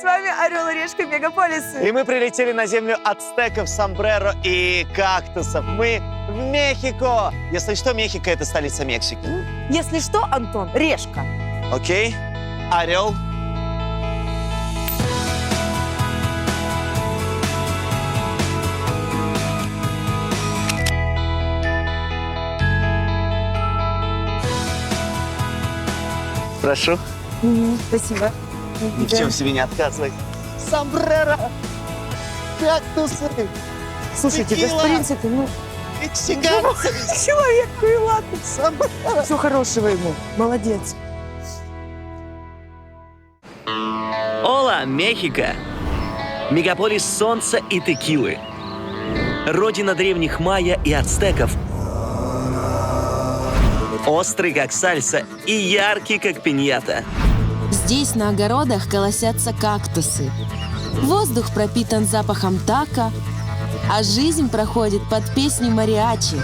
с вами Орел и Решка Мегаполисы. И мы прилетели на землю ацтеков, сомбреро и кактусов. Мы в Мехико. Если что, Мехико — это столица Мексики. Если что, Антон, Решка. Окей. Орел. Прошу. Спасибо. Ни в чем себе не отказывай. Сомбреро. Кактусы. Слушайте, да в Текила. принципе, Мексиканцы. человек, ну и ладно. Сомбреро. Всего хорошего ему. Молодец. Ола, Мехико! Мегаполис солнца и текилы. Родина древних майя и ацтеков. Острый, как сальса, и яркий, как пиньята. Здесь на огородах колосятся кактусы. Воздух пропитан запахом тако, а жизнь проходит под песни мариачи.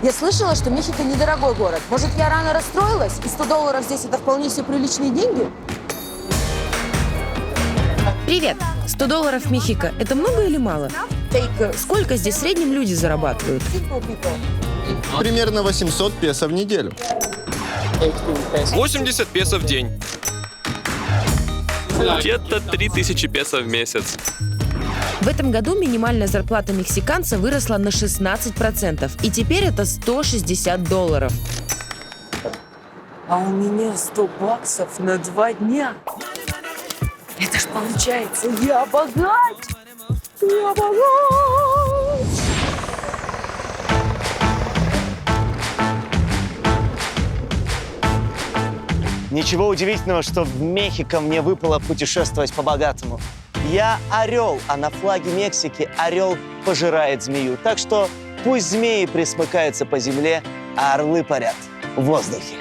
Я слышала, что Мехико недорогой город. Может, я рано расстроилась? И $100 здесь это вполне себе приличные деньги? Привет! $100 в Мехико – это много или мало? Сколько здесь в среднем люди зарабатывают? Примерно 800 песо в неделю. 80 песо в день. Где-то 3000 песо в месяц. В этом году минимальная зарплата мексиканца выросла на 16%, и теперь это $160. А у меня $100 на 2 дня. Это ж получается, я богач! Я богач! Ничего удивительного, что в Мехико мне выпало путешествовать по-богатому. Я орел, а на флаге Мексики орел пожирает змею. Так что пусть змеи пресмыкаются по земле, а орлы парят в воздухе.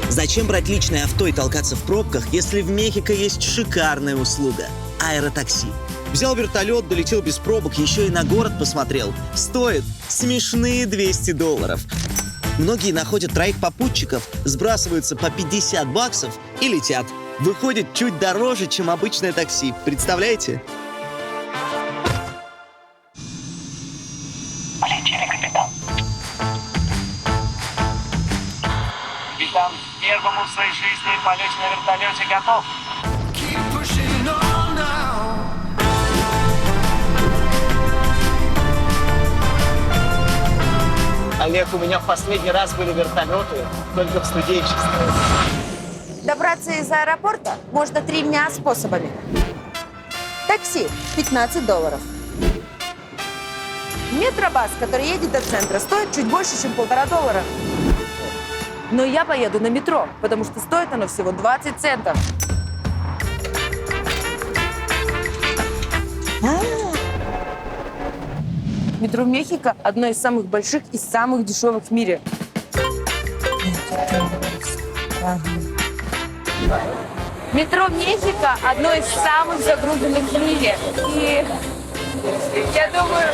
Зачем брать личное авто и толкаться в пробках, если в Мехико есть шикарная услуга – аэротакси? Взял вертолет, долетел без пробок, еще и на город посмотрел. Стоит смешные $200. Многие находят троих попутчиков, сбрасываются по $50 и летят. Выходит чуть дороже, чем обычное такси. Представляете? Полетели, капитан. Капитан, к первому в своей жизни полете на вертолете готов. Олег, у меня в последний раз были вертолеты только в студенчестве. Добраться из аэропорта можно 3 дня способами. Такси – $15. Метробас, который едет до центра, стоит чуть больше, чем $1,5. Но я поеду на метро, потому что стоит оно всего 20 центов. Метро Мехико – одно из самых больших и самых дешевых в мире. Метро Мехико – одно из самых загруженных в мире. И я думаю,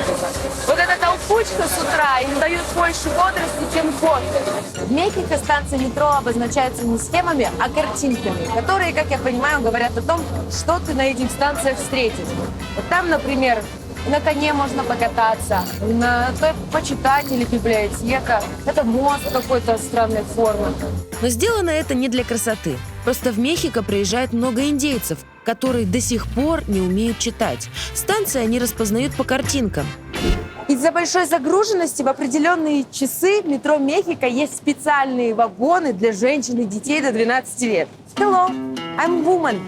вот эта толкучка с утра им дает больше бодрости, чем кофе. В Мехико станции метро обозначаются не схемами, а картинками, которые, как я понимаю, говорят о том, что ты на этих станциях встретишь. Вот там, например, на коне можно покататься, почитать или библиотека. Это мост какой-то странной формы. Но сделано это не для красоты. Просто в Мехико приезжает много индейцев, которые до сих пор не умеют читать. Станции они распознают по картинкам. Из-за большой загруженности в определенные часы в метро Мехико есть специальные вагоны для женщин и детей до 12 лет. Hello, I'm woman.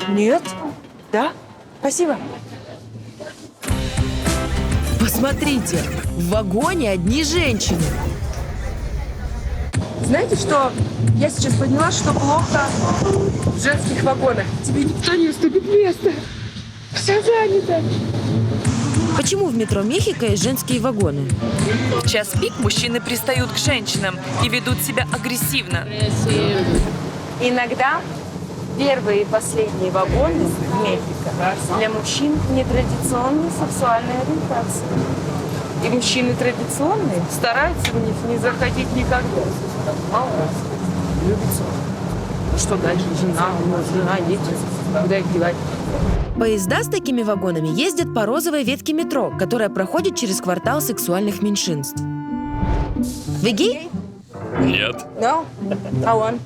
Нет? Да? Спасибо. Посмотрите, в вагоне одни женщины. Знаете что? Я сейчас поняла, что плохо в женских вагонах. Тебе никто не уступит место. Все занято. Почему в метро Мехико есть женские вагоны? В час пик мужчины пристают к женщинам и ведут себя агрессивно. Иногда первые и последние вагоны в Мехико для мужчин нетрадиционной сексуальной ориентации. И мужчины традиционные стараются в них не заходить никогда. Мало любится. Ну что дальше? Жена, дети. Куда их девать? Поезда с такими вагонами ездят по розовой ветке метро, которая проходит через квартал сексуальных меньшинств. Вы гей? Нет. No? А он?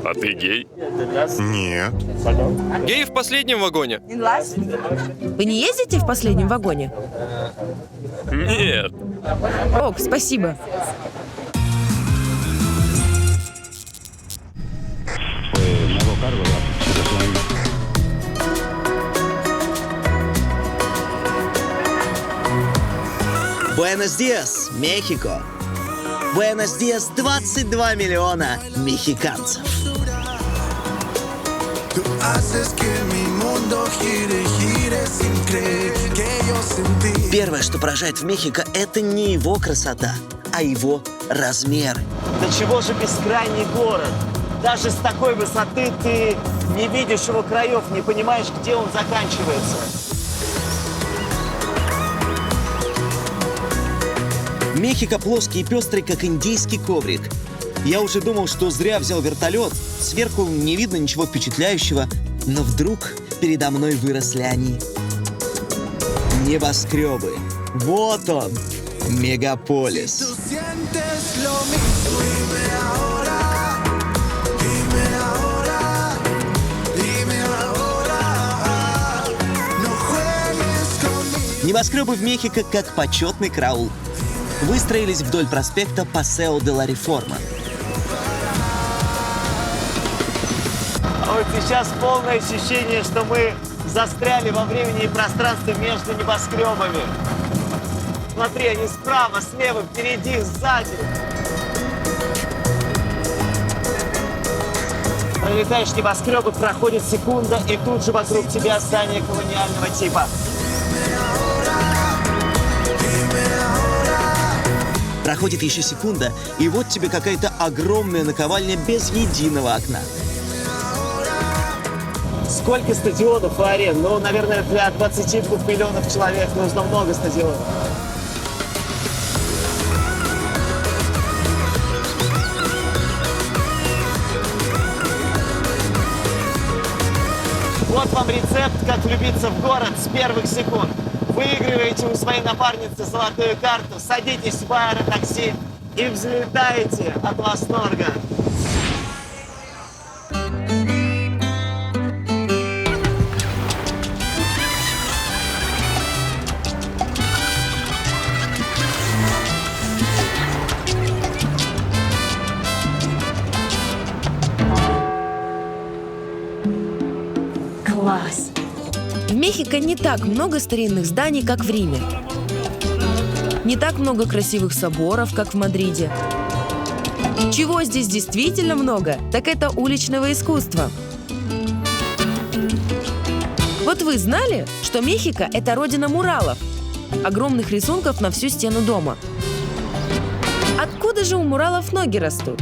А ты гей? Нет. Гей в последнем вагоне? In last? Вы не ездите в последнем вагоне? Нет. Ок, спасибо. Буэнос-Диас, Мехико. Буэнос-Диас 22 миллиона мехиканцев. Первое, что поражает в Мехико, это не его красота, а его размеры. До чего же бескрайний город? Даже с такой высоты ты не видишь его краев, не понимаешь, где он заканчивается. Мехико плоский и пестрый, как индийский коврик. Я уже думал, что зря взял вертолет. Сверху не видно ничего впечатляющего, но вдруг передо мной выросли они. Небоскребы. Вот он, мегаполис. Небоскребы в Мехико как почетный караул. Выстроились вдоль проспекта Пасео де ла Реформа. Вот сейчас полное ощущение, что мы застряли во времени и пространстве между небоскребами. Смотри, они справа, слева, впереди, сзади. Пролетаешь небоскребы, проходит секунда, и тут же вокруг тебя здание колониального типа. Проходит еще секунда, и вот тебе какая-то огромная наковальня без единого окна. Сколько стадионов и арен? Ну, наверное, для 22 миллионов человек нужно много стадионов. Вот вам рецепт, как влюбиться в город с первых секунд. Выигрываете у своей напарницы золотую карту, садитесь в аэротакси и взлетаете от восторга. Класс. В Мехико не так много старинных зданий, как в Риме. Не так много красивых соборов, как в Мадриде. Чего здесь действительно много, так это уличного искусства. Вот вы знали, что Мехико – это родина муралов, огромных рисунков на всю стену дома? Откуда же у муралов ноги растут?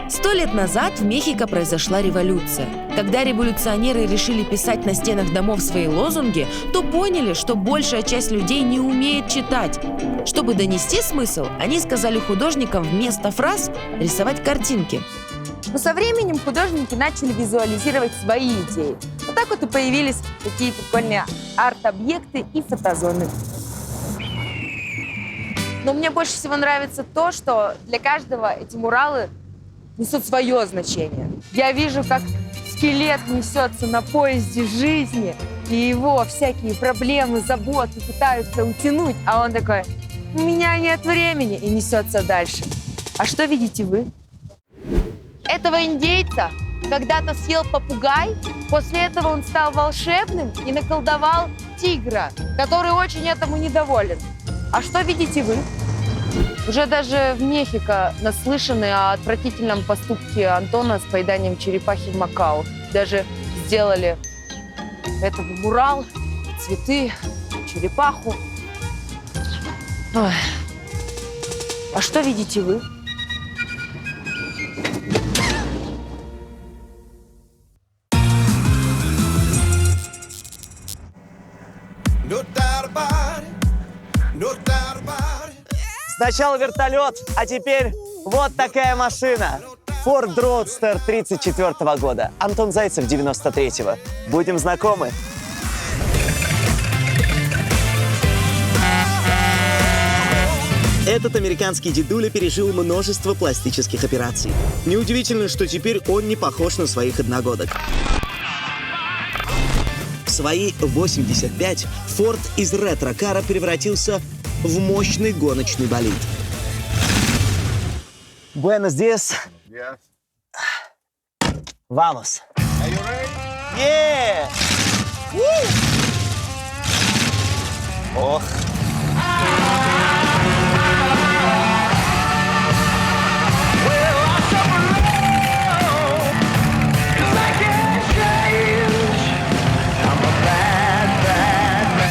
100 лет назад в Мехико произошла революция. Когда революционеры решили писать на стенах домов свои лозунги, то поняли, что большая часть людей не умеет читать. Чтобы донести смысл, они сказали художникам вместо фраз рисовать картинки. Но со временем художники начали визуализировать свои идеи. Вот так вот и появились такие прикольные арт-объекты и фотозоны. Но мне больше всего нравится то, что для каждого эти муралы несут свое значение. Я вижу, как скелет несется на поезде жизни, и его всякие проблемы, заботы пытаются утянуть, а он такой: у меня нет времени, и несется дальше. А что видите вы? Этого индейца когда-то съел попугай, после этого он стал волшебным и наколдовал тигра, который очень этому недоволен. А что видите вы? Уже даже в Мехико наслышаны о отвратительном поступке Антона с поеданием черепахи в Макао. Даже сделали этого мурал, цветы, черепаху. Ой. А что видите вы? Сначала вертолет, а теперь вот такая машина. Ford Roadster 34 года. Антон Зайцев 93-го. Будем знакомы. Этот американский дедуля пережил множество пластических операций. Неудивительно, что теперь он не похож на своих одногодок. В свои 85 Ford из ретро-кара превратился в мощный гоночный болид. Buenos días. Vamos. Yeah! Ох.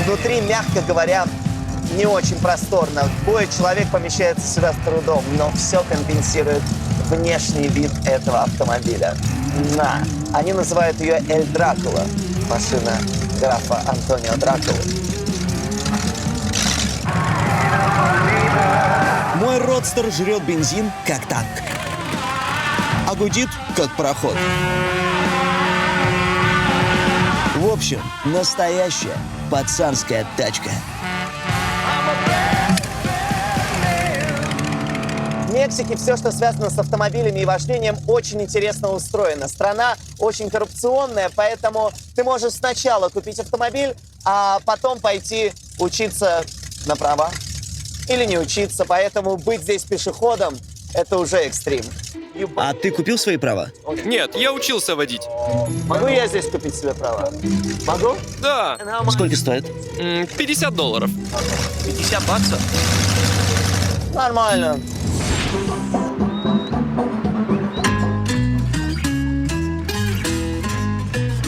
Внутри, мягко говоря, не очень просторно. Двое человек помещается сюда с трудом, но все компенсирует внешний вид этого автомобиля. Они называют ее Эль Дракула, машина графа Антонио Дракулы. Мой родстер жрет бензин, как танк, а гудит, как пароход. В общем, настоящая пацанская тачка. В Мексике все, что связано с автомобилями и вождением, очень интересно устроено. Страна очень коррупционная, поэтому ты можешь сначала купить автомобиль, а потом пойти учиться на права. Или не учиться, поэтому быть здесь пешеходом – это уже экстрим. А ты купил свои права? Нет, я учился водить. Могу я здесь купить себе права? Могу? Да. Сколько стоит? $50. 50 баксов? Нормально.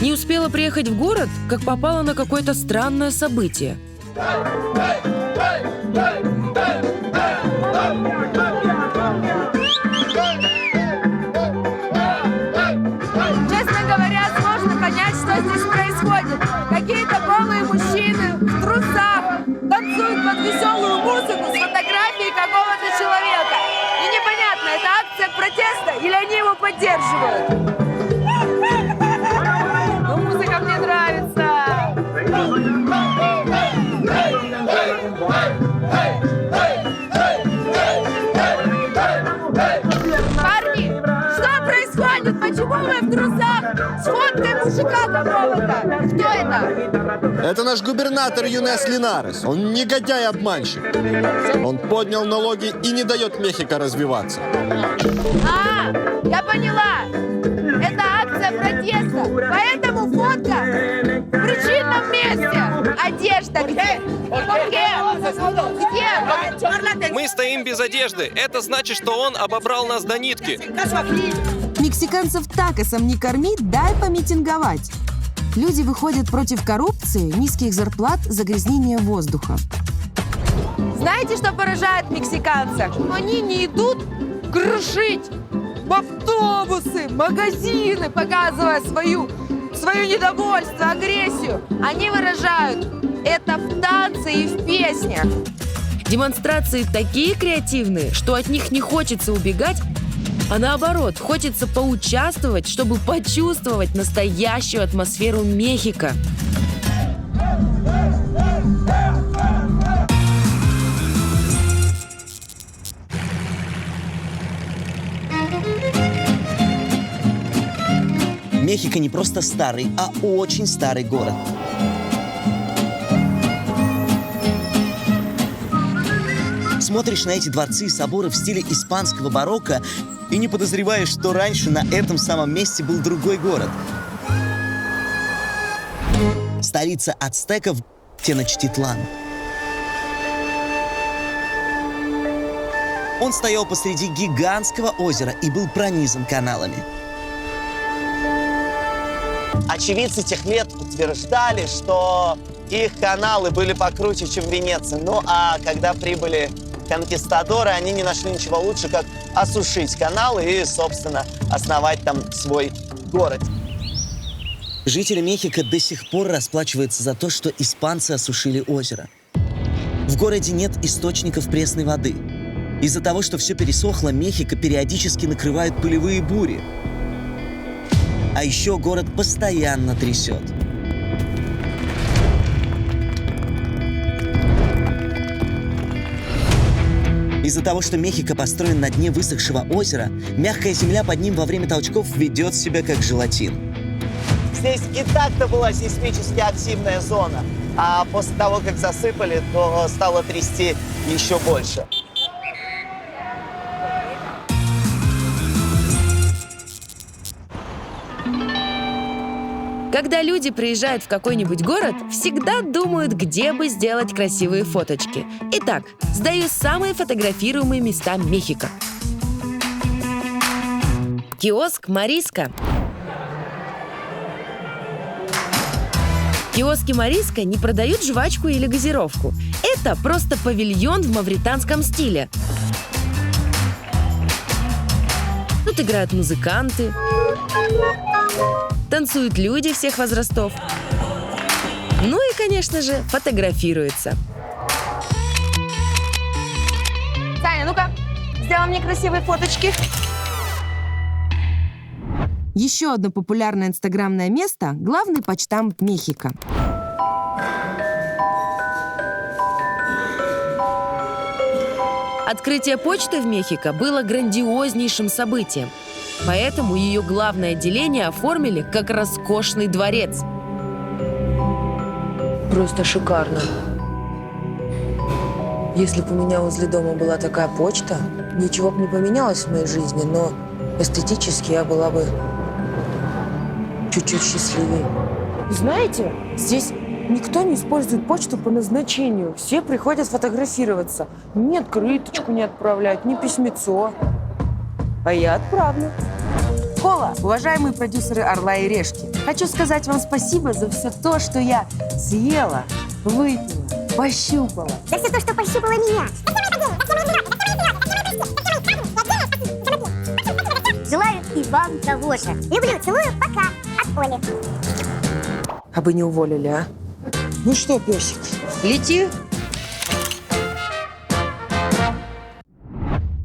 Не успела приехать в город, как попала на какое-то странное событие. Честно говоря, сложно понять, что здесь происходит. Какие-то голые мужчины в трусах танцуют под веселую музыку с фотографией какого-то человека. И непонятно, это акция протеста или они его поддерживают. Но музыка мне нравится. Парни, что происходит? Почему вы в трусах? С фоткой мужика какого-то. Кто это? Это наш губернатор Юнес Линарес. Он негодяй-обманщик. Он поднял налоги и не дает Мехико развиваться. А, я поняла. Это акция протеста. Поэтому фотка в причинном месте. Одежда где? Где? Мы стоим без одежды. Это значит, что он обобрал нас до нитки. Мексиканцев такосом не кормить, дай помитинговать. Люди выходят против коррупции, низких зарплат, загрязнения воздуха. Знаете, что поражает мексиканцев? Они не идут крушить автобусы, магазины, показывая свое недовольство, агрессию. Они выражают это в танце и в песнях. Демонстрации такие креативные, что от них не хочется убегать, а наоборот, хочется поучаствовать, чтобы почувствовать настоящую атмосферу Мехико. Мехико не просто старый, а очень старый город. Смотришь на эти дворцы и соборы в стиле испанского барокко и не подозреваешь, что раньше на этом самом месте был другой город. Столица ацтеков Теночтитлан. Он стоял посреди гигантского озера и был пронизан каналами. Очевидцы тех лет утверждали, что их каналы были покруче, чем Венеция. Ну а когда прибыли конкистадоры, они не нашли ничего лучше, как осушить каналы и, собственно, основать там свой город. Жители Мехико до сих пор расплачиваются за то, что испанцы осушили озеро. В городе нет источников пресной воды. Из-за того, что все пересохло, Мехико периодически накрывают пылевые бури. А еще город постоянно трясет. Из-за того, что Мехико построен на дне высохшего озера, мягкая земля под ним во время толчков ведет себя как желатин. Здесь и так-то была сейсмически активная зона, а после того, как засыпали, то стало трясти еще больше. Когда люди приезжают в какой-нибудь город, всегда думают, где бы сделать красивые фоточки. Итак, сдаю самые фотографируемые места Мехико. Киоск Мариска. Киоски Мариска не продают жвачку или газировку. Это просто павильон в мавританском стиле. Тут играют музыканты, танцуют люди всех возрастов. Ну и, конечно же, фотографируются. Саня, ну-ка, сделай мне красивые фоточки. Еще одно популярное инстаграмное место – главный почтамт Мехико. Открытие почты в Мехико было грандиознейшим событием. Поэтому ее главное отделение оформили как роскошный дворец. Просто шикарно. Если бы у меня возле дома была такая почта, ничего бы не поменялось в моей жизни, но эстетически я была бы чуть-чуть счастливее. Знаете, здесь никто не использует почту по назначению. Все приходят фотографироваться. Ни открыточку не отправляют, ни письмецо. А я отправлю. Кола, уважаемые продюсеры «Орла и решки», хочу сказать вам спасибо за все то, что я съела, выпила, пощупала. За все то, что пощупала меня. Желаю и вам того же. Люблю, целую, пока. От Оли. А бы не уволили, а? Ну что, песик, лети.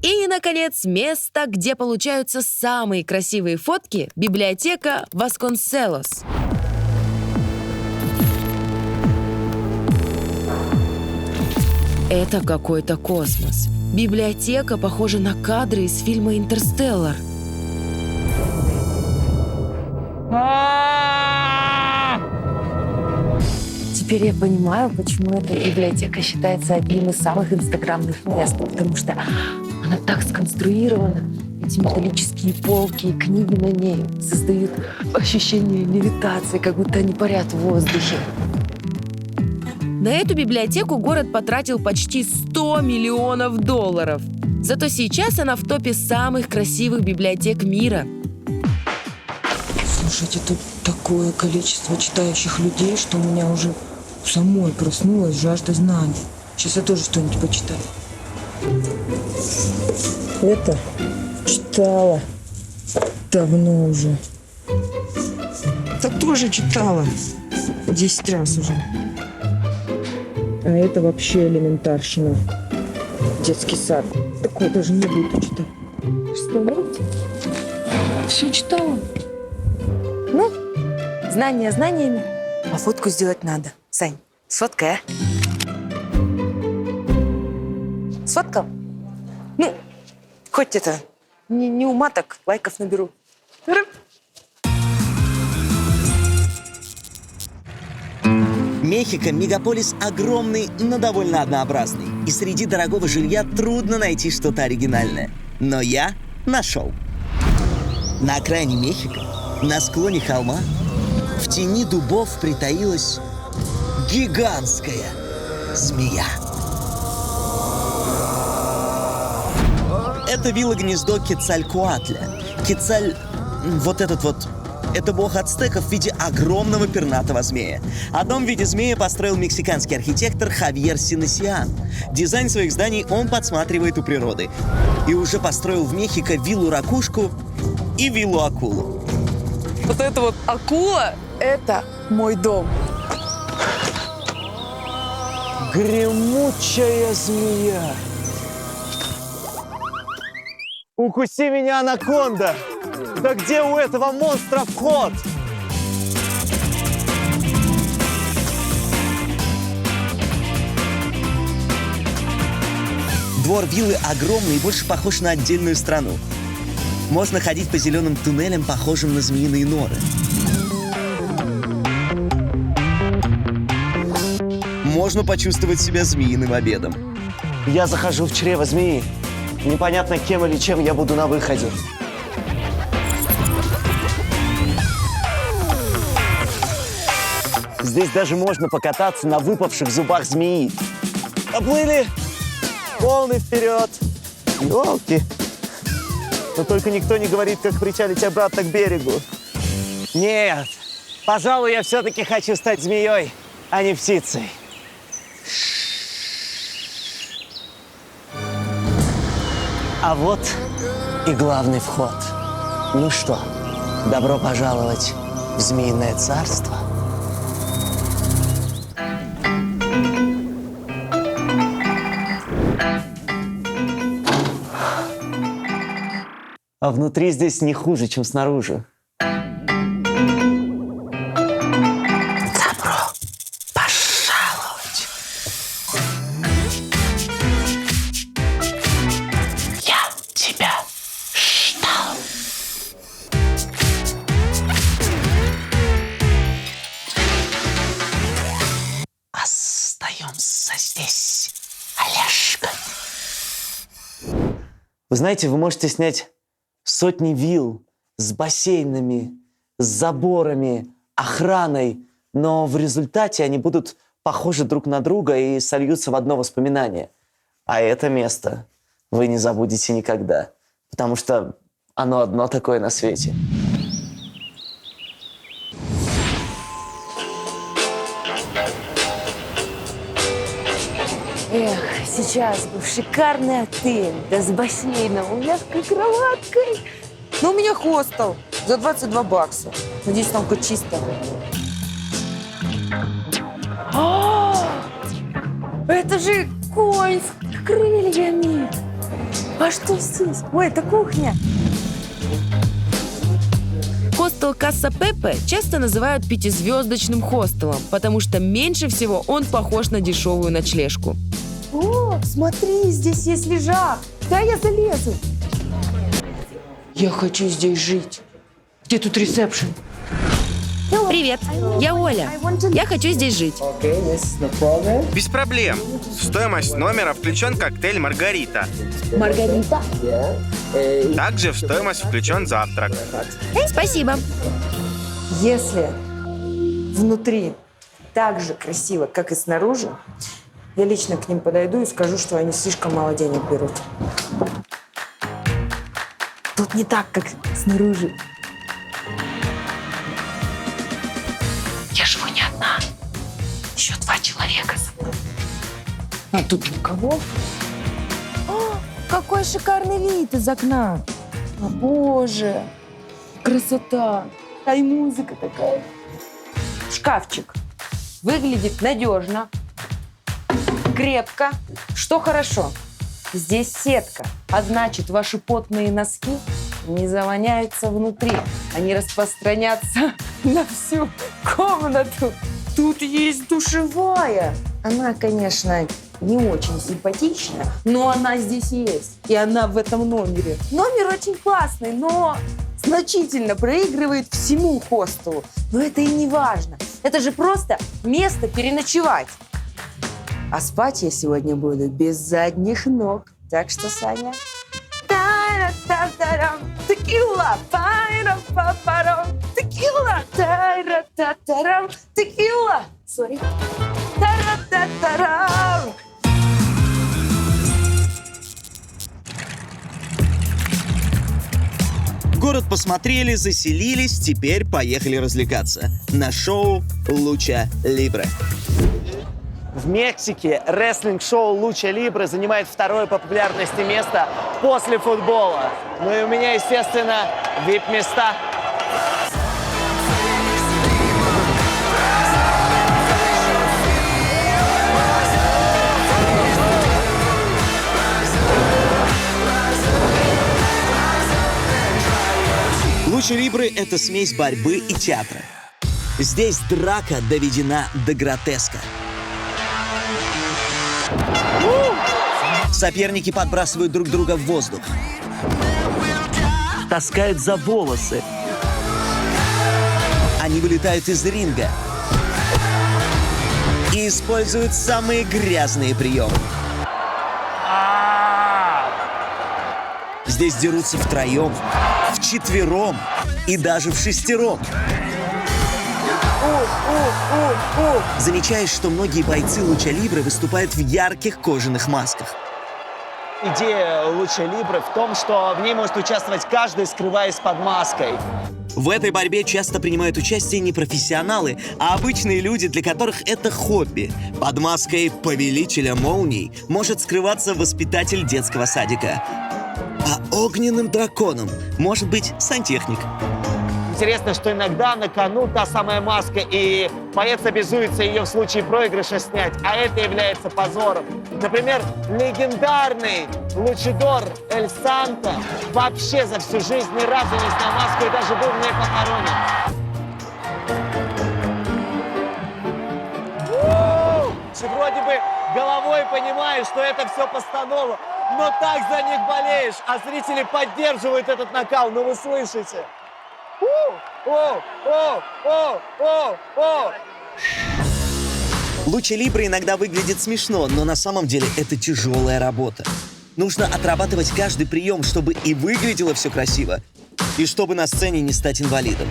И, наконец, место, где получаются самые красивые фотки – библиотека Васконселос. Это какой-то космос. Библиотека похожа на кадры из фильма «Интерстеллар». Теперь я понимаю, почему эта библиотека считается одним из самых инстаграмных мест, потому что она так сконструирована. Эти металлические полки и книги на ней создают ощущение левитации, как будто они парят в воздухе. На эту библиотеку город потратил почти $100 миллионов. Зато сейчас она в топе самых красивых библиотек мира. Слушайте, тут такое количество читающих людей, что у меня уже самой проснулась жажда знаний. Сейчас я тоже что-нибудь почитаю. Это читала давно уже. Это тоже читала 10 раз уже. А это вообще элементарщина. Детский сад. Такое даже не буду читать. Представляете? Все читала. Ну, знания знаниями, а фотку сделать надо. Сань, сфоткай, а? Сфоткал? Ну, хоть это, не ума, так лайков наберу. Мехико – мегаполис огромный, но довольно однообразный. И среди дорогого жилья трудно найти что-то оригинальное. Но я нашел. На окраине Мехико, на склоне холма, в тени дубов притаилась гигантская змея. Это вилла-гнездо Кецалькоатля. Кецаль, вот этот вот — это бог ацтеков в виде огромного пернатого змея. О дом в виде змея построил мексиканский архитектор Хавьер Синесиан. Дизайн своих зданий он подсматривает у природы. И уже построил в Мехико виллу-ракушку и виллу-акулу. Вот эта вот акула — это мой дом. Гремучая змея. Укуси меня, анаконда! Да где у этого монстра вход? Двор виллы огромный и больше похож на отдельную страну. Можно ходить по зеленым туннелям, похожим на змеиные норы. Можно почувствовать себя змеиным обедом. Я захожу в чрево змеи. Непонятно, кем или чем я буду на выходе. Здесь даже можно покататься на выпавших зубах змеи. Поплыли! Полный вперед! Ёлки! Но только никто не говорит, как причалить обратно к берегу. Нет, пожалуй, я все-таки хочу стать змеей, а не птицей. А вот и главный вход. Ну что, добро пожаловать в Змеиное царство. А внутри здесь не хуже, чем снаружи. Добро пожаловать. Я тебя ждал. Остаемся здесь, Олежка. Вы знаете, вы можете снять сотни вилл с бассейнами, с заборами, охраной, но в результате они будут похожи друг на друга и сольются в одно воспоминание. А это место вы не забудете никогда, потому что оно одно такое на свете. Эх, сейчас бы в шикарный отель, да с бассейном, мягкой кроваткой. Но у меня хостел за $22. Надеюсь, там хоть чисто. Это же конь с крыльями. А что здесь? Ой, это кухня. Хостел Касса Пепе часто называют 5-звездочным хостелом, потому что меньше всего он похож на дешевую ночлежку. О, смотри, здесь есть лежак. Да, я залезу. Я хочу здесь жить. Где тут ресепшн? Привет, я Оля. Я хочу здесь жить. Без проблем. В стоимость номера включен коктейль «Маргарита». Маргарита? Также в стоимость включен завтрак. Спасибо. Если внутри так же красиво, как и снаружи, я лично к ним подойду и скажу, что они слишком мало денег берут. Тут не так, как снаружи. Я живу не одна. Еще 2 человека со мной. А тут никого. О, какой шикарный вид из окна. О, боже, красота. А и музыка такая. Шкафчик. Выглядит надежно, крепко. Что хорошо? Здесь сетка, а значит, ваши потные носки не завоняются внутри. Они распространятся на всю комнату. Тут есть душевая. Она, конечно, не очень симпатичная, но она здесь есть. И она в этом номере. Номер очень классный, но значительно проигрывает всему хостелу. Но это и не важно. Это же просто место переночевать. А спать я сегодня буду без задних ног. Так что, Саня... Текила, текила, текила. Сори. Город Город посмотрели, заселились, теперь поехали развлекаться. На шоу «Луча Либре». В Мексике рестлинг-шоу «Луча Либре» занимает второе по популярности место после футбола. Ну и у меня, естественно, VIP-места. Луча Либре — это смесь борьбы и театра. Здесь драка доведена до гротеска. Соперники подбрасывают друг друга в воздух. Таскают за волосы. Они вылетают из ринга и используют самые грязные приемы. Здесь дерутся втроем, вчетвером и даже в шестером. Замечаешь, что многие бойцы Луча Либре выступают в ярких кожаных масках. Идея Луча Либре в том, что в ней может участвовать каждый, скрываясь под маской. В этой борьбе часто принимают участие не профессионалы, а обычные люди, для которых это хобби. Под маской повелителя молний может скрываться воспитатель детского садика. А огненным драконом может быть сантехник. Интересно, что иногда на кону та самая маска, и боец обязуется ее в случае проигрыша снять, а это является позором. Например, легендарный лучидор Эль Санто вообще за всю жизнь ни разу не снял маску и даже был в ней похоронен. Ты вроде бы головой понимаешь, что это все постанова, но так за них болеешь, а зрители поддерживают этот накал, ну вы слышите. Луча Либре иногда выглядит смешно, но на самом деле это тяжелая работа. Нужно отрабатывать каждый прием, чтобы и выглядело все красиво, и чтобы на сцене не стать инвалидом.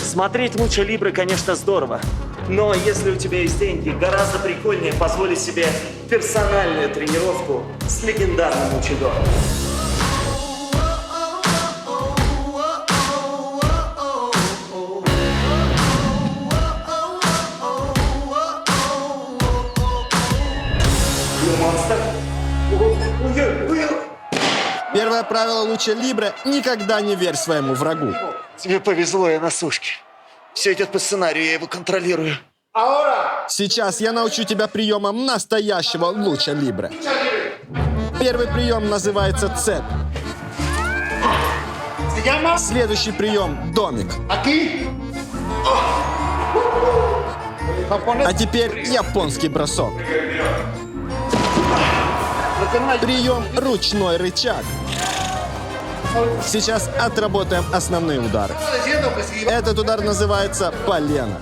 Смотреть Луча Либре, конечно, здорово. Но если у тебя есть деньги, гораздо прикольнее позволить себе персональную тренировку с легендарным лучидором. Первое правило Луча Либре – никогда не верь своему врагу. Тебе повезло, я на сушке. Все идет по сценарию, я его контролирую. Сейчас я научу тебя приемам настоящего Луча Либре. Первый прием называется цепь. Следующий прием – домик. А теперь японский бросок. Прием ручной рычаг. Сейчас отработаем основные удары. Этот удар называется полено.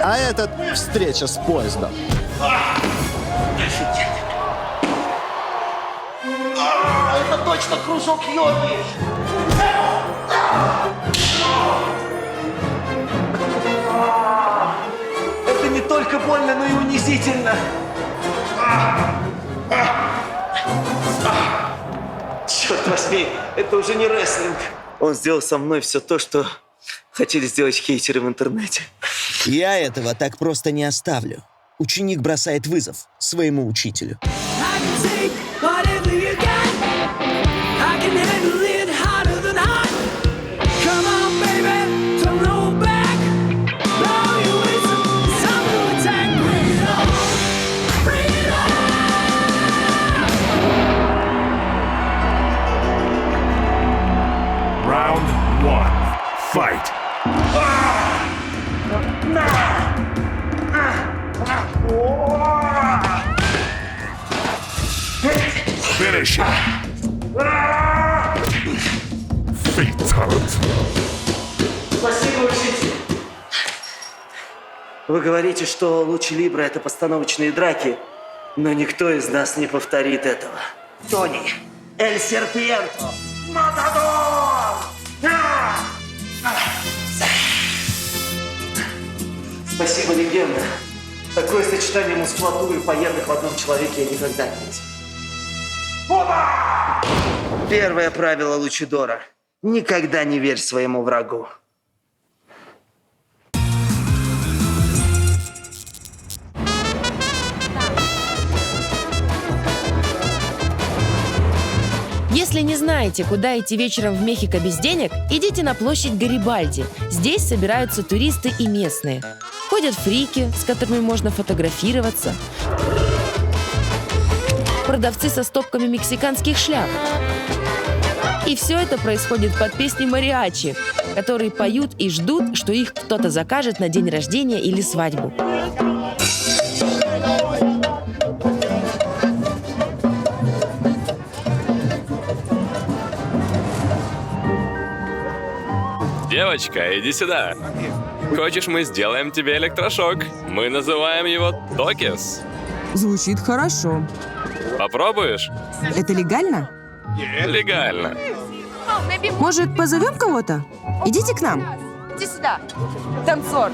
А этот — встреча с поездом. Это точно кружок йоги! Это не только больно, но и унизительно. Черт возьми, это уже не рестлинг. Он сделал со мной все то, что хотели сделать хейтеры в интернете. Я этого так просто не оставлю. Ученик бросает вызов своему учителю. Round one. Fight. Finish him. Fatality. Спасибо, учитель. Вы говорите, что Луча Либре — это постановочные драки, но никто из нас не повторит этого. Тони, Эль Серпиенто, Матадор! Спасибо, легенда. Такое сочетание мускулатуры и поедных в одном человеке я никогда не видел. Первое правило Лучидора. Никогда не верь своему врагу. Если не знаете, куда идти вечером в Мехико без денег, идите на площадь Гарибальди. Здесь собираются туристы и местные. Ходят фрики, с которыми можно фотографироваться. Продавцы со стопками мексиканских шляп. И все это происходит под песни мариачи, которые поют и ждут, что их кто-то закажет на день рождения или свадьбу. Девочка, иди сюда. Хочешь, мы сделаем тебе электрошок? Мы называем его Токис. Звучит хорошо. Попробуешь? Это легально? Легально. Может, позовем кого-то? Идите к нам. Иди сюда, танцор.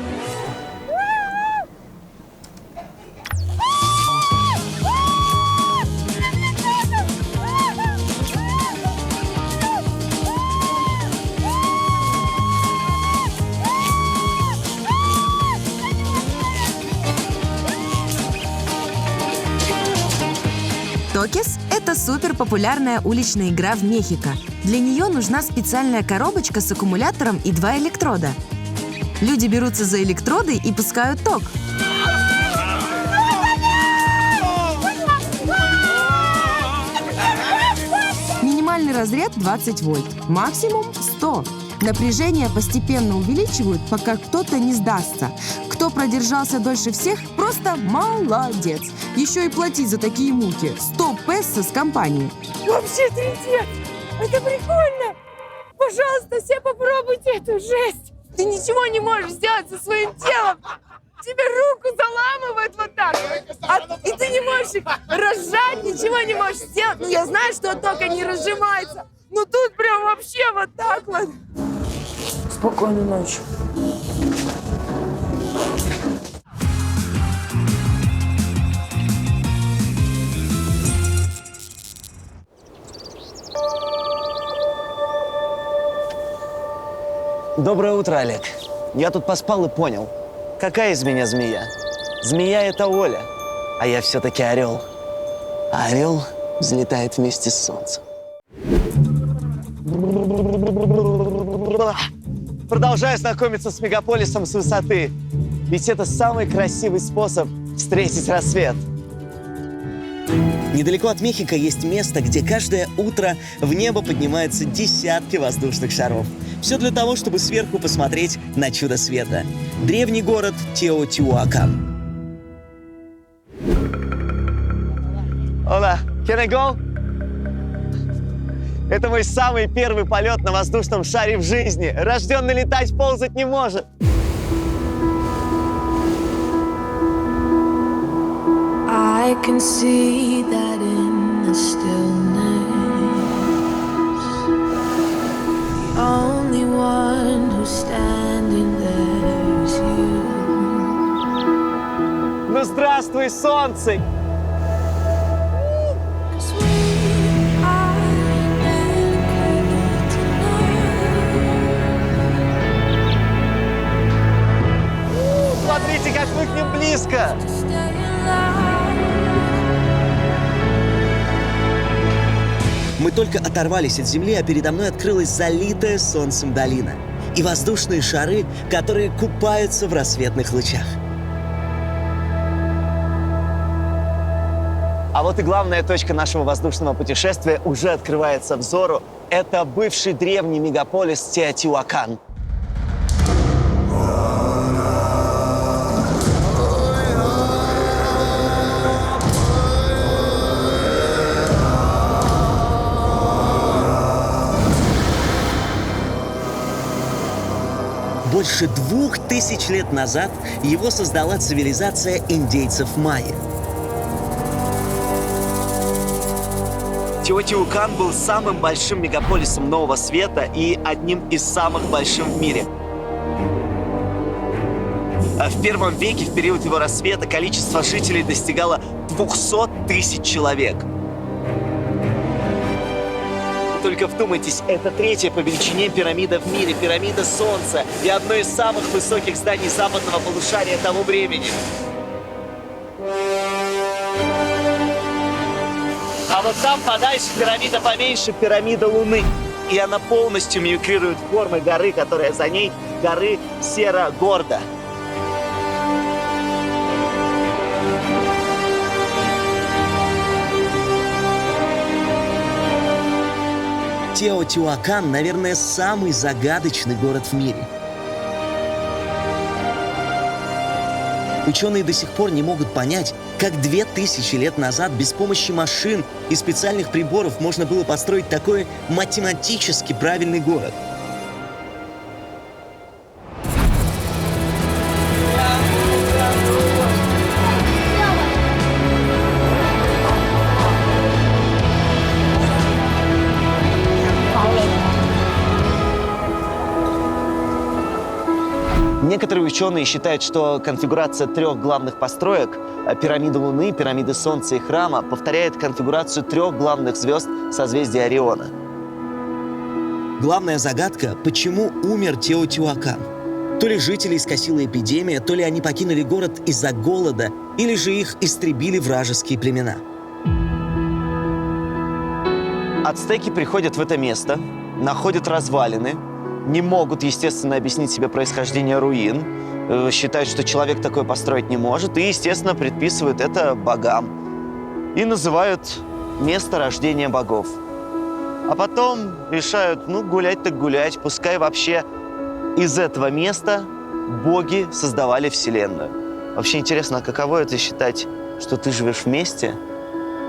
Токис – это супер популярная уличная игра в Мехико. Для нее нужна специальная коробочка с аккумулятором и 2 электрода. Люди берутся за электроды и пускают ток. Минимальный разряд 20 вольт, максимум 100. Напряжение постепенно увеличивают, пока кто-то не сдастся. Кто продержался дольше всех, просто молодец. Еще и платить за такие муки. 100 песо с компанией. Вообще трындец! Это прикольно! Пожалуйста, все попробуйте эту жесть! Ты ничего не можешь сделать со своим телом! Тебе руку заламывают вот так! И ты не можешь их разжать, ничего не можешь сделать! Ну, я знаю, что только не разжимается! Но тут прям вообще вот так вот! Спокойной ночи. Доброе утро, Олег. Я тут поспал и понял. Какая из меня змея? Змея — это Оля, а я все-таки орел. А орел взлетает вместе с солнцем. Продолжаю знакомиться с мегаполисом с высоты. Ведь это самый красивый способ встретить рассвет. Недалеко от Мехико есть место, где каждое утро в небо поднимаются десятки воздушных шаров. Все для того, чтобы сверху посмотреть на чудо света. Древний город Теотиуакан. Hola, can I go? Это мой самый первый полет на воздушном шаре в жизни. Рожденный летать, ползать не может. I can see that in the stillness. The only one who's standing there is you. Ну здравствуй, солнце! Смотрите, как мы к ним близко! Мы только оторвались от земли, а передо мной открылась залитая солнцем долина. И воздушные шары, которые купаются в рассветных лучах. А вот и главная точка нашего воздушного путешествия уже открывается взору. Это бывший древний мегаполис Теотиуакан. Больше 2000 лет назад его создала цивилизация индейцев майя. Теотиуакан был самым большим мегаполисом Нового Света и одним из самых больших в мире. В первом веке, в период его рассвета, количество жителей достигало 200 000 человек. Только вдумайтесь, это третья по величине пирамида в мире, пирамида Солнца и одно из самых высоких зданий западного полушария того времени. А вот там подальше пирамида поменьше, пирамида Луны. И она полностью мимикрирует формы горы, которая за ней, горы Серра-Горда. Теотиуакан, наверное, самый загадочный город в мире. Ученые до сих пор не могут понять, как 2000 лет назад без помощи машин и специальных приборов можно было построить такой математически правильный город. Некоторые ученые считают, что конфигурация трех главных построек – пирамиды Луны, пирамиды Солнца и храма – повторяет конфигурацию трех главных звезд созвездия Ориона. Главная загадка – почему умер Теотиуакан? То ли жителей скосила эпидемия, то ли они покинули город из-за голода, или же их истребили вражеские племена. Ацтеки приходят в это место, находят развалины, не могут, естественно, объяснить себе происхождение руин, считают, что человек такое построить не может, и, естественно, предписывают это богам. И называют место рождения богов. А потом решают, ну, гулять так гулять, пускай вообще из этого места боги создавали Вселенную. Вообще интересно, а каково это считать, что ты живешь в месте,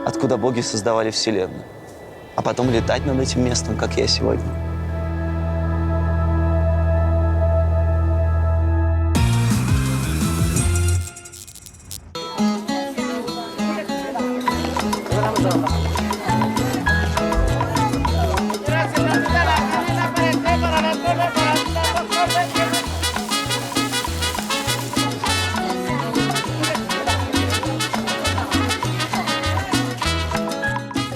откуда боги создавали Вселенную, а потом летать над этим местом, как я сегодня?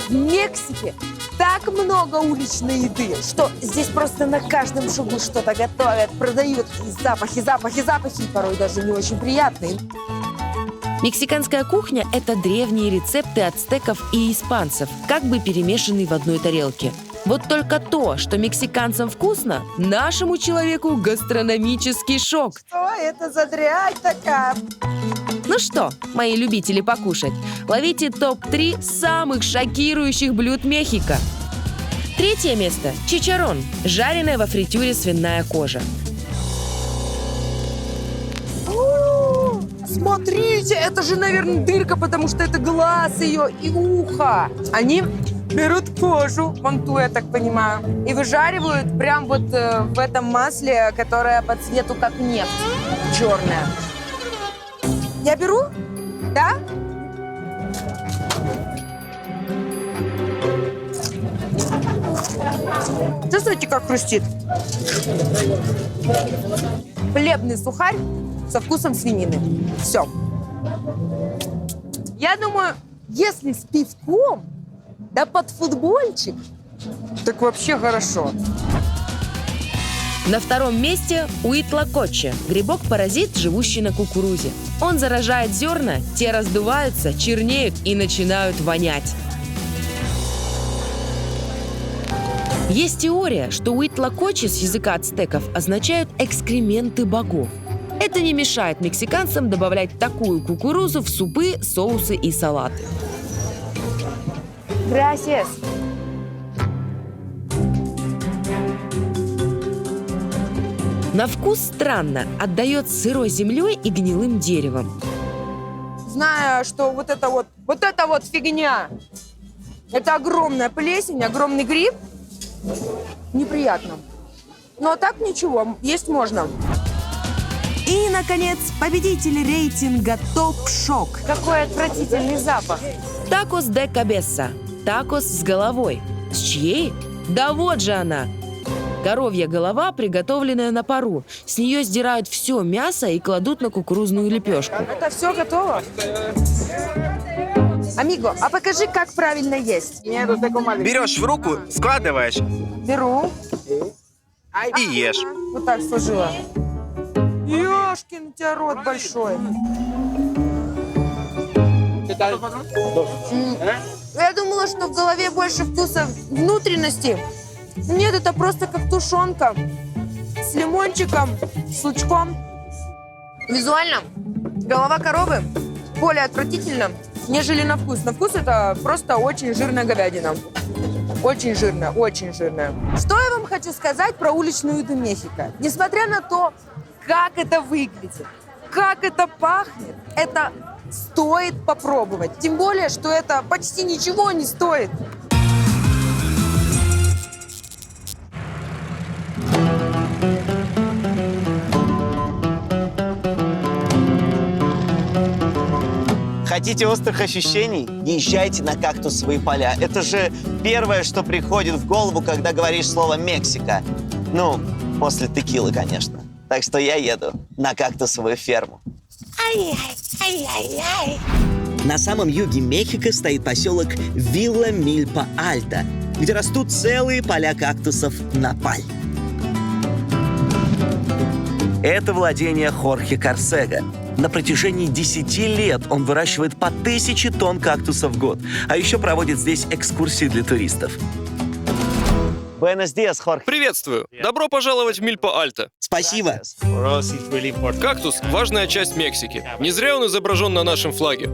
В Мексике так много уличной еды, что здесь просто на каждом шагу что-то готовят, продают. И запахи, запахи, запахи, порой даже не очень приятные. Мексиканская кухня – это древние рецепты ацтеков и испанцев, как бы перемешанные в одной тарелке. Вот только то, что мексиканцам вкусно, нашему человеку гастрономический шок. Что это за дрянь такая? Ну что, мои любители покушать, ловите топ-3 самых шокирующих блюд Мехико. Третье место – чичарон, жареная во фритюре свиная кожа. Смотрите, это же, наверное, дырка, потому что это глаз ее и ухо. Они берут кожу, вон ту, я так понимаю, и выжаривают прям вот в этом масле, которое по цвету как нефть, черное. Я беру? Да? Чувствуете, как хрустит? Хлебный сухарь со вкусом свинины. Все. Я думаю, если с пивком, да под футбольчик, так вообще хорошо. На втором месте уитлакоче – грибок-паразит, живущий на кукурузе. Он заражает зерна, те раздуваются, чернеют и начинают вонять. Есть теория, что уитлакоче с языка ацтеков означают экскременты богов. Это не мешает мексиканцам добавлять такую кукурузу в супы, соусы и салаты. Gracias. На вкус странно, отдает сырой землей и гнилым деревом. Знаю, что вот это вот фигня. Это огромная плесень, огромный гриб. Неприятно. Но так ничего, есть можно. И, наконец, победитель рейтинга ТОП-шок. Какой отвратительный запах. Такос де кабеса. Такос с головой. С чьей? Да вот же она. Коровья голова, приготовленная на пару. С нее сдирают все мясо и кладут на кукурузную лепешку. Это все готово? Амиго, а покажи, как правильно есть. Берешь в руку, складываешь Беру. и ешь. Вот так сложила. Ёшкин, у тебя рот большой. Я думала, что в голове больше вкуса внутренности. Нет, это просто как тушенка с лимончиком, с лучком. Визуально голова коровы более отвратительна, нежели на вкус. На вкус это просто очень жирная говядина. Очень жирная, очень жирная. Что я вам хочу сказать про уличную еду Мехико? Несмотря на то, как это выглядит, как это пахнет, это стоит попробовать. Тем более, что это почти ничего не стоит. Хотите острых ощущений? Езжайте на кактусовые поля. Это же первое, что приходит в голову, когда говоришь слово «Мексика». Ну, после текилы, конечно. Так что я еду на кактусовую ферму. На самом юге Мехико стоит поселок Вилла-Мильпа-Альта, где растут целые поля кактусов на паль. Это владение Хорхе Корсега. На протяжении 10 лет он выращивает по 1000 тонн кактусов в год, а еще проводит здесь экскурсии для туристов. Буэнос диас, Хорхе. Приветствую. Добро пожаловать в Мильпа-Альта. Спасибо. Кактус – важная часть Мексики. Не зря он изображен на нашем флаге.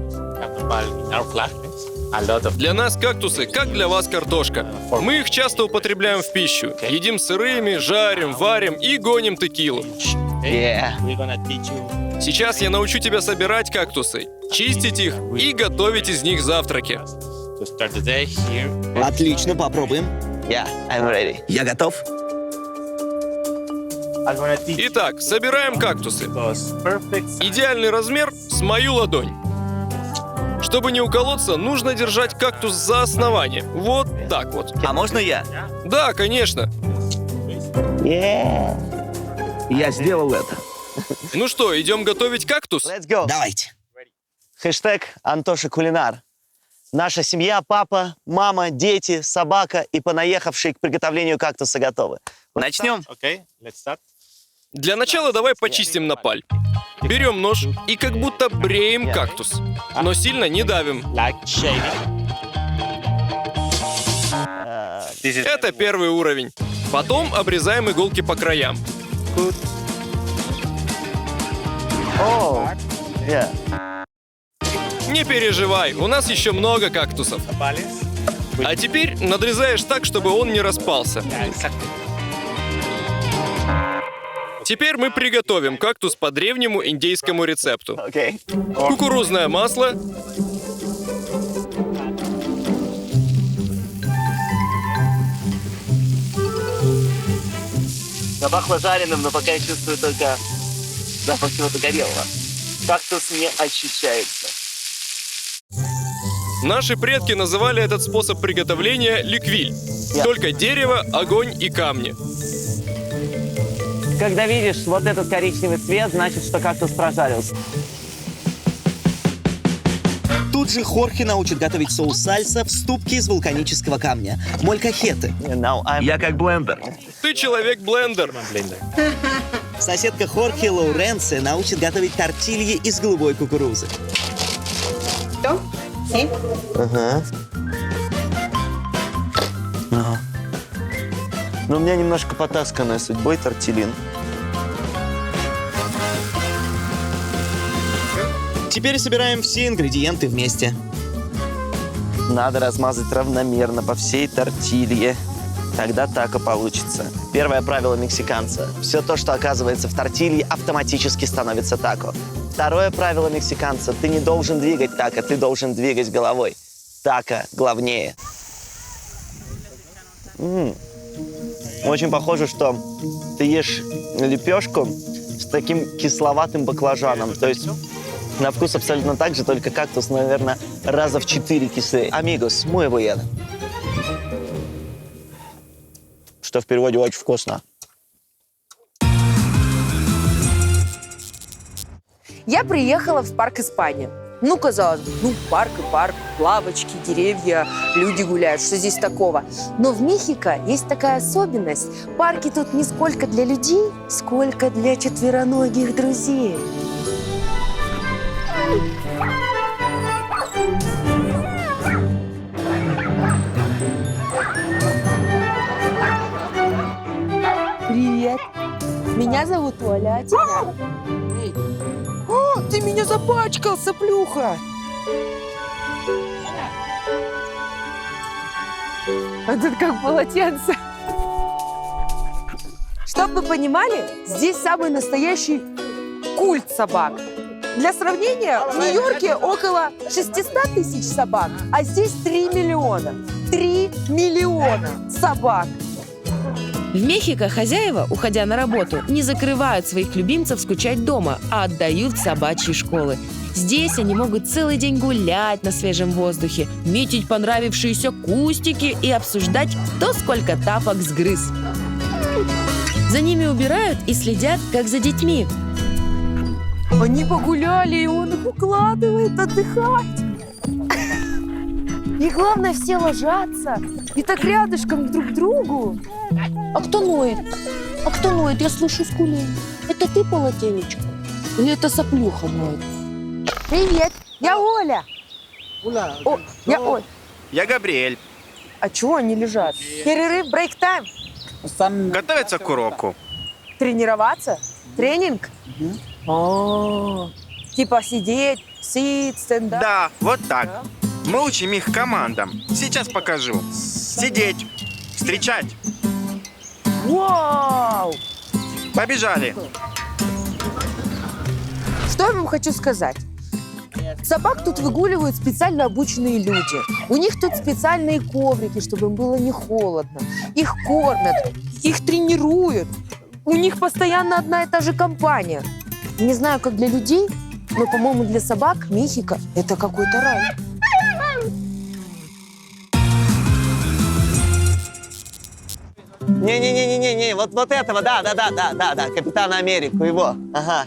Для нас кактусы, как для вас картошка. Мы их часто употребляем в пищу. Едим сырыми, жарим, варим и гоним текилу. Сейчас я научу тебя собирать кактусы, чистить их и готовить из них завтраки. Отлично, попробуем. I'm ready. Я готов. Итак, собираем кактусы. Идеальный размер с мою ладонь. Чтобы не уколоться, нужно держать кактус за основание. Вот так вот. А можно я? Да, конечно. Я сделал это. Ну что, идем готовить кактус? Let's go. Давайте. Хэштег Антоша Кулинар. Наша семья, папа, мама, дети, собака и понаехавшие к приготовлению кактуса готовы. Начнем. Для начала давай почистим на паль. Берем нож и как будто бреем кактус. Но сильно не давим. Это первый уровень. Потом обрезаем иголки по краям. Не переживай, у нас еще много кактусов. А теперь надрезаешь так, чтобы он не распался. Теперь мы приготовим кактус по древнему индейскому рецепту. Кукурузное масло, Запахло жареным, но пока я чувствую только запах чего-то горелого. Кактус не ощущается. Наши предки называли этот способ приготовления ликвиль. Только дерево, огонь и камни. Когда видишь вот этот коричневый цвет, значит, что кактус прожарился. Тут же Хорхе научит готовить соус сальса в ступке из вулканического камня. Молькахеты. Я как блендер. Ты человек-блендер. Соседка Хорхе Лоуренце научит готовить тортильи из голубой кукурузы. Ага. Но у меня немножко потасканная судьбой тортилин. Теперь собираем все ингредиенты вместе. Надо размазать равномерно по всей тортилье. Тогда тако получится. Первое правило мексиканца. Все то, что оказывается в тортилье, автоматически становится тако. Второе правило мексиканца. Ты не должен двигать тако, ты должен двигать головой. Тако главнее. Очень похоже, что ты ешь лепешку с таким кисловатым баклажаном. То есть на вкус абсолютно так же, только кактус, наверное, раза в 4 кислее. Амигос, muy bien. Что в переводе очень вкусно. Я приехала в парк Испании. Ну, казалось бы, парк и парк. лавочки, деревья, люди гуляют. Что здесь такого? Но в Мехико есть такая особенность. Парки тут не сколько для людей, сколько для четвероногих друзей. Привет. Меня зовут Оля, а тебя? О, ты меня запачкал, соплюха! А тут как полотенце. Чтоб вы понимали, здесь самый настоящий культ собак. Для сравнения, в Нью-Йорке около 600 тысяч собак, а здесь 3 миллиона. 3 миллиона собак. В Мехико хозяева, уходя на работу, не закрывают своих любимцев скучать дома, а отдают в собачьи школы. Здесь они могут целый день гулять на свежем воздухе, метить понравившиеся кустики и обсуждать, кто сколько тапок сгрыз. За ними убирают и следят, как за детьми. Они погуляли, и он их укладывает отдыхать. И главное, все ложатся. И так рядышком друг к другу. А кто ноет? А кто ноет? Я слышу скуление. Это ты, полотенечко? Или это соплюха ноет? Привет, я Оля. О, я Оля. Я Габриэль. А чего они лежат? Перерыв, брейк-тайм. Готовятся к уроку. Тренироваться? Тренинг? О, типа сидеть, сид, стендап. Да, вот так. Мы учим их командам. Сейчас покажу. Сидеть. Встречать. Вау! Побежали. Что я вам хочу сказать? Собак тут выгуливают специально обученные люди. У них тут специальные коврики, чтобы им было не холодно. Их кормят, их тренируют. У них постоянно одна и та же компания. Не знаю, как для людей, но, по-моему, для собак Мехико – это какой-то рай. Не-не-не-не-не, вот этого, да, Капитана Америку, его, ага.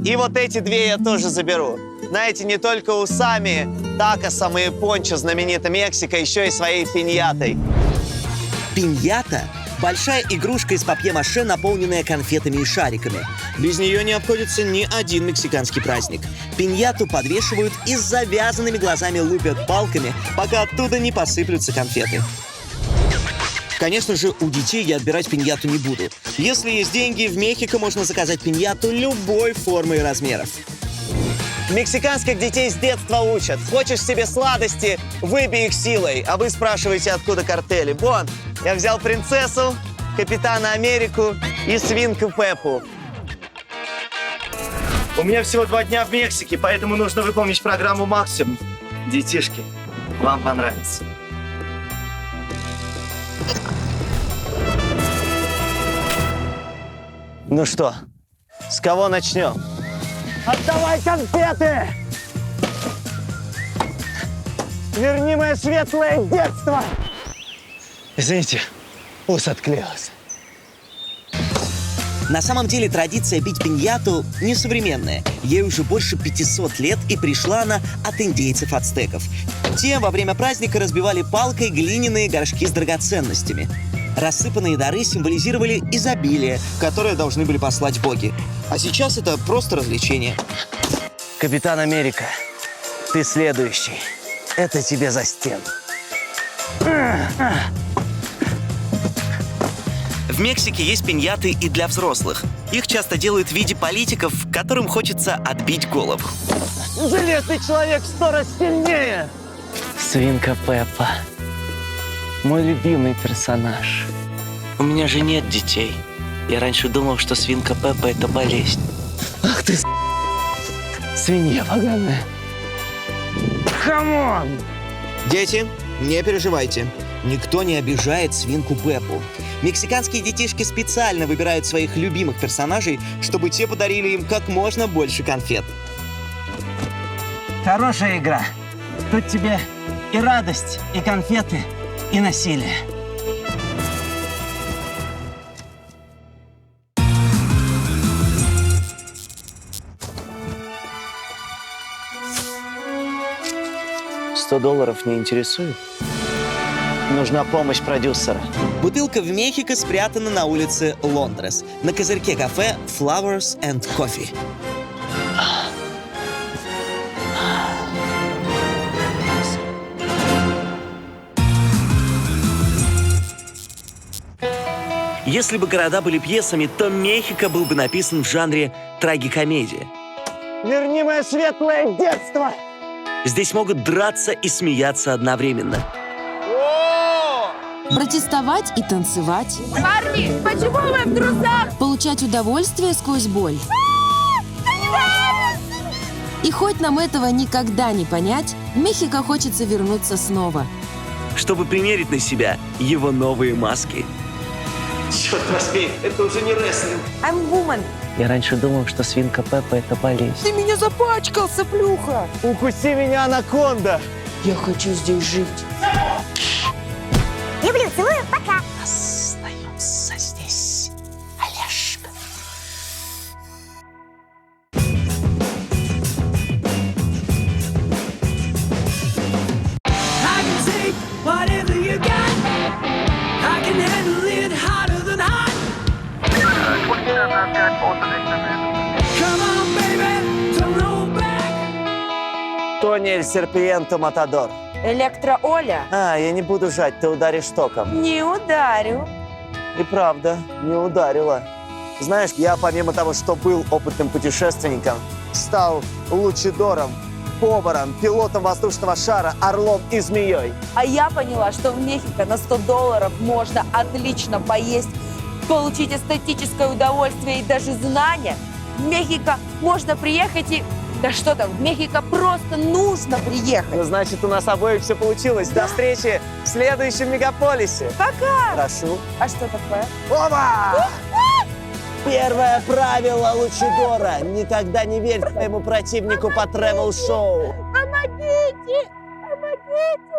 И вот эти две я тоже заберу. Знаете, не только усами, такосом и пончо знаменита Мексика, еще и своей пиньятой. Пиньята – большая игрушка из папье-маше, наполненная конфетами и шариками. Без нее не обходится ни один мексиканский праздник. Пиньяту подвешивают и с завязанными глазами лупят палками, пока оттуда не посыплются конфеты. Конечно же, у детей я отбирать пиньяту не буду. Если есть деньги, в Мехико можно заказать пиньяту любой формы и размеров. Мексиканских детей с детства учат. Хочешь себе сладости, выбей их силой. А вы спрашиваете, откуда картели. Вон, я взял принцессу, Капитана Америку и свинку Пеппу. У меня всего 2 дня в Мексике, поэтому нужно выполнить программу максимум. Детишки, вам понравится. Ну что, с кого начнем? Отдавай конфеты! Верни мое светлое детство! Извините, ус отклеился. На самом деле традиция бить пиньяту несовременная. Ей уже больше 500 лет, и пришла она от индейцев-ацтеков. Те во время праздника разбивали палкой глиняные горшки с драгоценностями. Рассыпанные дары символизировали изобилие, которое должны были послать боги. А сейчас это просто развлечение. Капитан Америка, ты следующий. Это тебе за стену. В Мексике есть пиньяты и для взрослых. Их часто делают в виде политиков, которым хочется отбить голову. Железный человек в 100 раз сильнее! Свинка Пеппа. Мой любимый персонаж. У меня же нет детей. Я раньше думал, что свинка Пеппа – это болезнь. Ах ты, свинья поганая. Камон! Дети, не переживайте. Никто не обижает свинку Пеппу. Мексиканские детишки специально выбирают своих любимых персонажей, чтобы те подарили им как можно больше конфет. Хорошая игра. Тут тебе и радость, и конфеты, и насилие. $100 не интересует? Нужна помощь продюсера. Бутылка в Мехико спрятана на улице Лондрес, на козырьке кафе Flowers and Coffee. Если бы города были пьесами, то Мехико был бы написан в жанре трагикомедия. Верни мое светлое детство! Здесь могут драться и смеяться одновременно. Протестовать и танцевать. Парни, почему вы в трусах? Получать удовольствие сквозь боль. И хоть нам этого никогда не понять, в Мехико хочется вернуться снова. Чтобы примерить на себя его новые маски. Черт возьми, это уже не рестлинг. I'm woman. Я раньше думал, что свинка Пеппа — это болезнь. Ты меня запачкал, соплюха. Укуси меня, анаконда! Я хочу здесь жить. Люблю, целую, пока. Остаемся здесь, Олежка. Тони Эль Серпиенто Матадор. Электро-Оля. Я не буду жать, ты ударишь током. Не ударю. И правда, не ударила. Знаешь, я помимо того, что был опытным путешественником, стал лучидором, поваром, пилотом воздушного шара, орлом и змеей. А я поняла, что в Мехико на $100 можно отлично поесть, получить эстетическое удовольствие и даже знания. В Мехико можно приехать и... Да что там, в Мехико просто нужно приехать. Ну, значит, у нас обоих все получилось. До встречи в следующем мегаполисе. Пока! Прошу. А что такое? Оба! Первое правило Лучидора. Никогда не верь своему противнику по тревел-шоу. Помогите! Помогите!